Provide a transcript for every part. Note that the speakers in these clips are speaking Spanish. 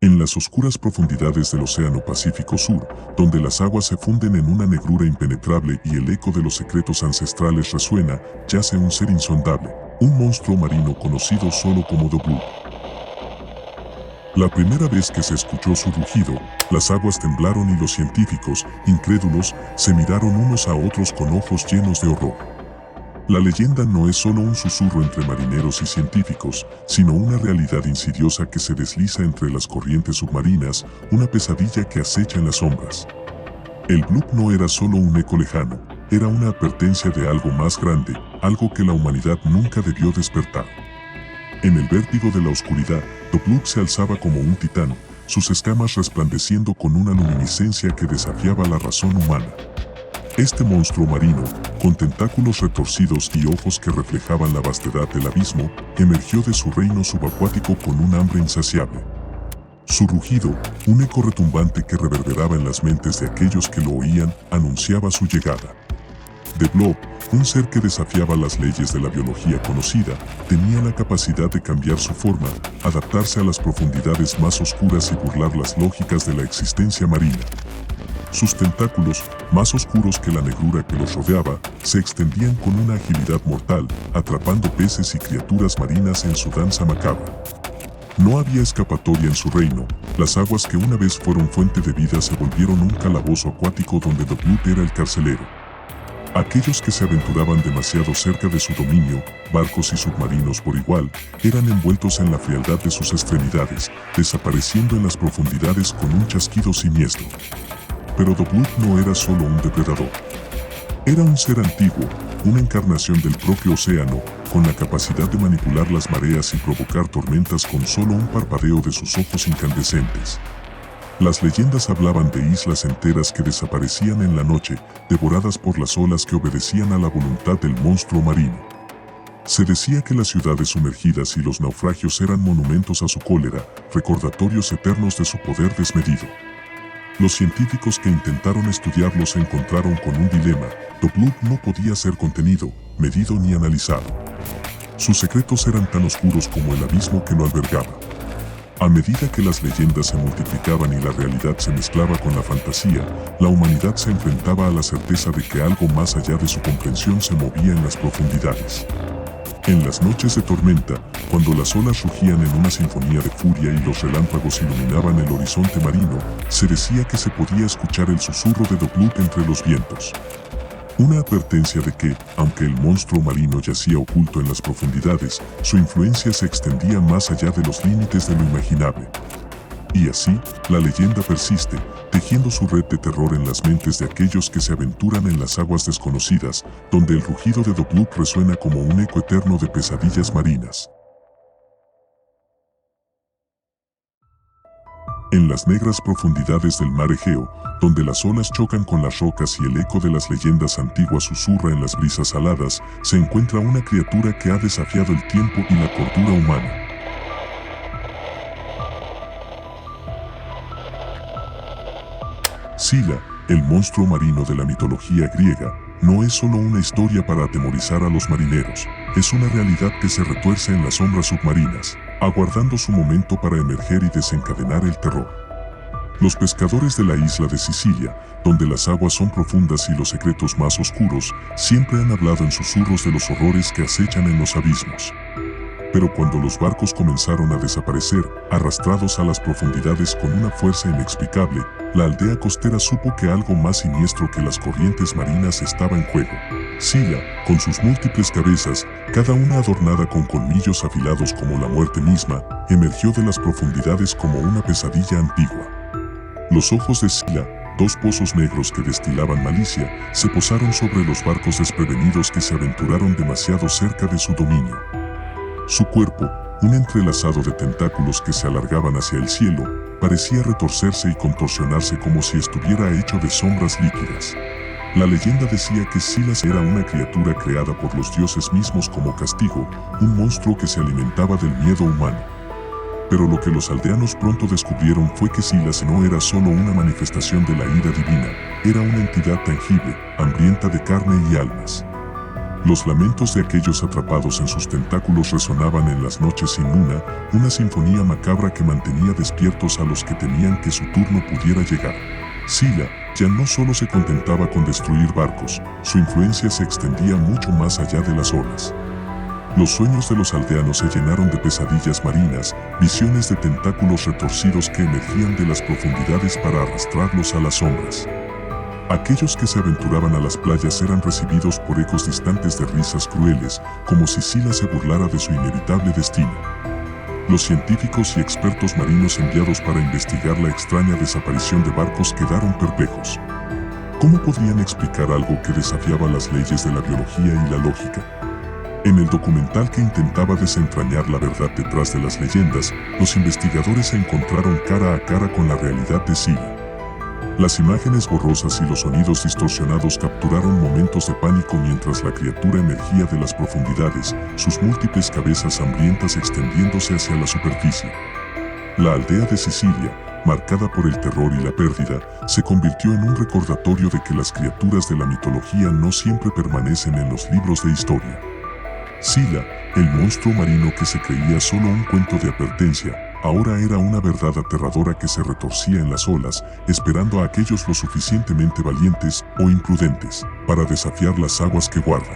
En las oscuras profundidades del Océano Pacífico Sur, donde las aguas se funden en una negrura impenetrable y el eco de los secretos ancestrales resuena, yace un ser insondable, un monstruo marino conocido solo como The Blue. La primera vez que se escuchó su rugido, las aguas temblaron y los científicos, incrédulos, se miraron unos a otros con ojos llenos de horror. La leyenda no es solo un susurro entre marineros y científicos, sino una realidad insidiosa que se desliza entre las corrientes submarinas, una pesadilla que acecha en las sombras. El Bloop no era solo un eco lejano, era una advertencia de algo más grande, algo que la humanidad nunca debió despertar. En el vértigo de la oscuridad, The Bloop se alzaba como un titán, sus escamas resplandeciendo con una luminiscencia que desafiaba la razón humana. Este monstruo marino, con tentáculos retorcidos y ojos que reflejaban la vastedad del abismo, emergió de su reino subacuático con un hambre insaciable. Su rugido, un eco retumbante que reverberaba en las mentes de aquellos que lo oían, anunciaba su llegada. The Bloop, un ser que desafiaba las leyes de la biología conocida, tenía la capacidad de cambiar su forma, adaptarse a las profundidades más oscuras y burlar las lógicas de la existencia marina. Sus tentáculos, más oscuros que la negrura que los rodeaba, se extendían con una agilidad mortal, atrapando peces y criaturas marinas en su danza macabra. No había escapatoria en su reino, las aguas que una vez fueron fuente de vida se volvieron un calabozo acuático donde The Bloop era el carcelero. Aquellos que se aventuraban demasiado cerca de su dominio, barcos y submarinos por igual, eran envueltos en la frialdad de sus extremidades, desapareciendo en las profundidades con un chasquido siniestro. Pero The Bloop no era solo un depredador. Era un ser antiguo, una encarnación del propio océano, con la capacidad de manipular las mareas y provocar tormentas con solo un parpadeo de sus ojos incandescentes. Las leyendas hablaban de islas enteras que desaparecían en la noche, devoradas por las olas que obedecían a la voluntad del monstruo marino. Se decía que las ciudades sumergidas y los naufragios eran monumentos a su cólera, recordatorios eternos de su poder desmedido. Los científicos que intentaron estudiarlo se encontraron con un dilema: The Bloop no podía ser contenido, medido ni analizado. Sus secretos eran tan oscuros como el abismo que lo albergaba. A medida que las leyendas se multiplicaban y la realidad se mezclaba con la fantasía, la humanidad se enfrentaba a la certeza de que algo más allá de su comprensión se movía en las profundidades. En las noches de tormenta, cuando las olas rugían en una sinfonía de furia y los relámpagos iluminaban el horizonte marino, se decía que se podía escuchar el susurro de The Bloop entre los vientos. Una advertencia de que, aunque el monstruo marino yacía oculto en las profundidades, su influencia se extendía más allá de los límites de lo imaginable. Y así, la leyenda persiste, tejiendo su red de terror en las mentes de aquellos que se aventuran en las aguas desconocidas, donde el rugido de The Bloop resuena como un eco eterno de pesadillas marinas. En las negras profundidades del mar Egeo, donde las olas chocan con las rocas y el eco de las leyendas antiguas susurra en las brisas aladas, se encuentra una criatura que ha desafiado el tiempo y la cordura humana. Scylla, el monstruo marino de la mitología griega, no es solo una historia para atemorizar a los marineros, es una realidad que se retuerce en las sombras submarinas, aguardando su momento para emerger y desencadenar el terror. Los pescadores de la isla de Sicilia, donde las aguas son profundas y los secretos más oscuros, siempre han hablado en susurros de los horrores que acechan en los abismos. Pero cuando los barcos comenzaron a desaparecer, arrastrados a las profundidades con una fuerza inexplicable, la aldea costera supo que algo más siniestro que las corrientes marinas estaba en juego. Scylla, con sus múltiples cabezas, cada una adornada con colmillos afilados como la muerte misma, emergió de las profundidades como una pesadilla antigua. Los ojos de Scylla, dos pozos negros que destilaban malicia, se posaron sobre los barcos desprevenidos que se aventuraron demasiado cerca de su dominio. Su cuerpo, un entrelazado de tentáculos que se alargaban hacia el cielo, parecía retorcerse y contorsionarse como si estuviera hecho de sombras líquidas. La leyenda decía que Scylla era una criatura creada por los dioses mismos como castigo, un monstruo que se alimentaba del miedo humano. Pero lo que los aldeanos pronto descubrieron fue que Scylla no era solo una manifestación de la ira divina, era una entidad tangible, hambrienta de carne y almas. Los lamentos de aquellos atrapados en sus tentáculos resonaban en las noches sin luna, una sinfonía macabra que mantenía despiertos a los que temían que su turno pudiera llegar. Scylla ya no solo se contentaba con destruir barcos, su influencia se extendía mucho más allá de las olas. Los sueños de los aldeanos se llenaron de pesadillas marinas, visiones de tentáculos retorcidos que emergían de las profundidades para arrastrarlos a las sombras. Aquellos que se aventuraban a las playas eran recibidos por ecos distantes de risas crueles, como si Scylla se burlara de su inevitable destino. Los científicos y expertos marinos enviados para investigar la extraña desaparición de barcos quedaron perplejos. ¿Cómo podrían explicar algo que desafiaba las leyes de la biología y la lógica? En el documental que intentaba desentrañar la verdad detrás de las leyendas, los investigadores se encontraron cara a cara con la realidad de Scylla. Las imágenes borrosas y los sonidos distorsionados capturaron momentos de pánico mientras la criatura emergía de las profundidades, sus múltiples cabezas hambrientas extendiéndose hacia la superficie. La aldea de Sicilia, marcada por el terror y la pérdida, se convirtió en un recordatorio de que las criaturas de la mitología no siempre permanecen en los libros de historia. Scylla, el monstruo marino que se creía solo un cuento de advertencia, ahora era una verdad aterradora que se retorcía en las olas, esperando a aquellos lo suficientemente valientes o imprudentes para desafiar las aguas que guarda.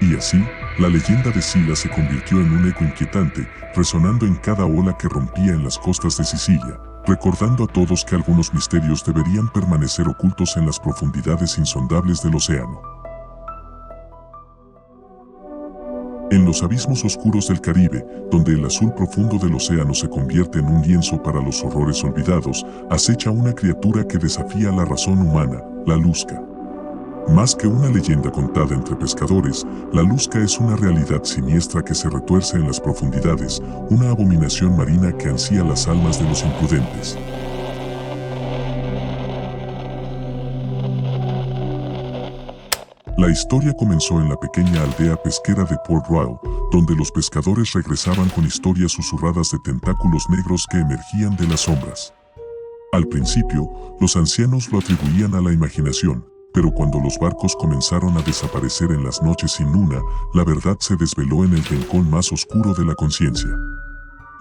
Y así, la leyenda de Scylla se convirtió en un eco inquietante, resonando en cada ola que rompía en las costas de Sicilia, recordando a todos que algunos misterios deberían permanecer ocultos en las profundidades insondables del océano. En los abismos oscuros del Caribe, donde el azul profundo del océano se convierte en un lienzo para los horrores olvidados, acecha una criatura que desafía la razón humana, la Lusca. Más que una leyenda contada entre pescadores, la Lusca es una realidad siniestra que se retuerce en las profundidades, una abominación marina que ansía las almas de los imprudentes. La historia comenzó en la pequeña aldea pesquera de Port Royal, donde los pescadores regresaban con historias susurradas de tentáculos negros que emergían de las sombras. Al principio, los ancianos lo atribuían a la imaginación, pero cuando los barcos comenzaron a desaparecer en las noches sin luna, la verdad se desveló en el rincón más oscuro de la conciencia.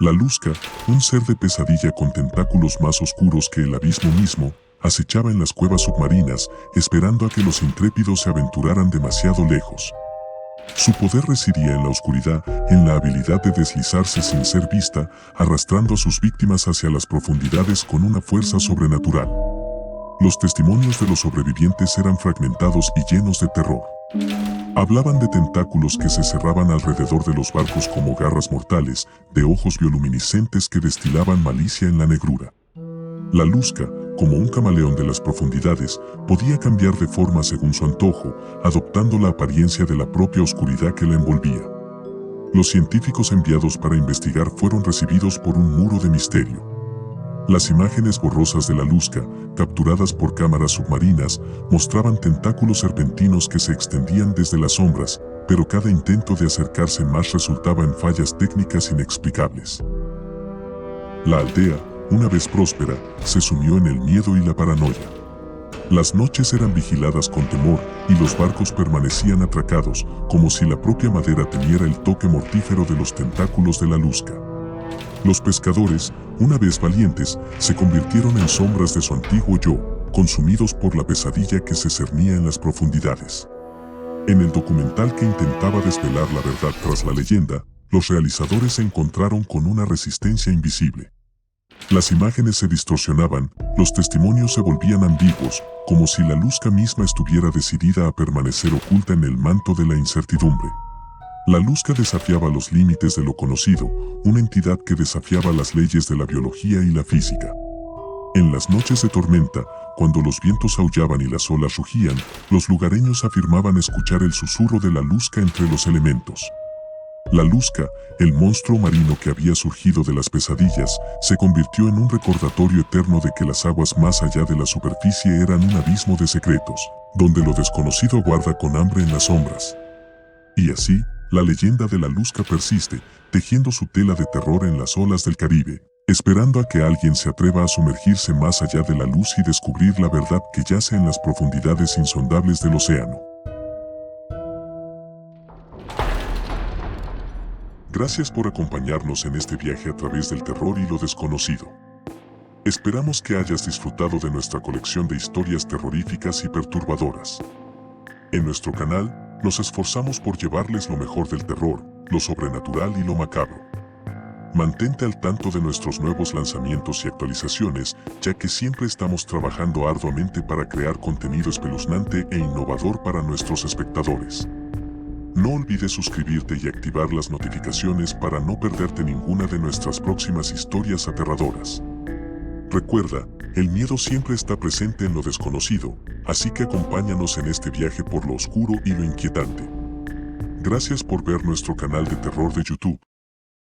La Lusca, un ser de pesadilla con tentáculos más oscuros que el abismo mismo, acechaba en las cuevas submarinas, esperando a que los intrépidos se aventuraran demasiado lejos. Su poder residía en la oscuridad, en la habilidad de deslizarse sin ser vista, arrastrando a sus víctimas hacia las profundidades con una fuerza sobrenatural. Los testimonios de los sobrevivientes eran fragmentados y llenos de terror. Hablaban de tentáculos que se cerraban alrededor de los barcos como garras mortales, de ojos bioluminiscentes que destilaban malicia en la negrura. La Lusca, como un camaleón de las profundidades, podía cambiar de forma según su antojo, adoptando la apariencia de la propia oscuridad que la envolvía. Los científicos enviados para investigar fueron recibidos por un muro de misterio. Las imágenes borrosas de la Lusca, capturadas por cámaras submarinas, mostraban tentáculos serpentinos que se extendían desde las sombras, pero cada intento de acercarse más resultaba en fallas técnicas inexplicables. La aldea, una vez próspera, se sumió en el miedo y la paranoia. Las noches eran vigiladas con temor y los barcos permanecían atracados, como si la propia madera temiera el toque mortífero de los tentáculos de la Lusca. Los pescadores, una vez valientes, se convirtieron en sombras de su antiguo yo, consumidos por la pesadilla que se cernía en las profundidades. En el documental que intentaba desvelar la verdad tras la leyenda, los realizadores se encontraron con una resistencia invisible. Las imágenes se distorsionaban, los testimonios se volvían ambiguos, como si la Lusca misma estuviera decidida a permanecer oculta en el manto de la incertidumbre. La Lusca desafiaba los límites de lo conocido, una entidad que desafiaba las leyes de la biología y la física. En las noches de tormenta, cuando los vientos aullaban y las olas rugían, los lugareños afirmaban escuchar el susurro de la Lusca entre los elementos. La Lusca, el monstruo marino que había surgido de las pesadillas, se convirtió en un recordatorio eterno de que las aguas más allá de la superficie eran un abismo de secretos, donde lo desconocido aguarda con hambre en las sombras. Y así, la leyenda de la Lusca persiste, tejiendo su tela de terror en las olas del Caribe, esperando a que alguien se atreva a sumergirse más allá de la luz y descubrir la verdad que yace en las profundidades insondables del océano. Gracias por acompañarnos en este viaje a través del terror y lo desconocido. Esperamos que hayas disfrutado de nuestra colección de historias terroríficas y perturbadoras. En nuestro canal, nos esforzamos por llevarles lo mejor del terror, lo sobrenatural y lo macabro. Mantente al tanto de nuestros nuevos lanzamientos y actualizaciones, ya que siempre estamos trabajando arduamente para crear contenido espeluznante e innovador para nuestros espectadores. No olvides suscribirte y activar las notificaciones para no perderte ninguna de nuestras próximas historias aterradoras. Recuerda, el miedo siempre está presente en lo desconocido, así que acompáñanos en este viaje por lo oscuro y lo inquietante. Gracias por ver nuestro canal de terror de YouTube.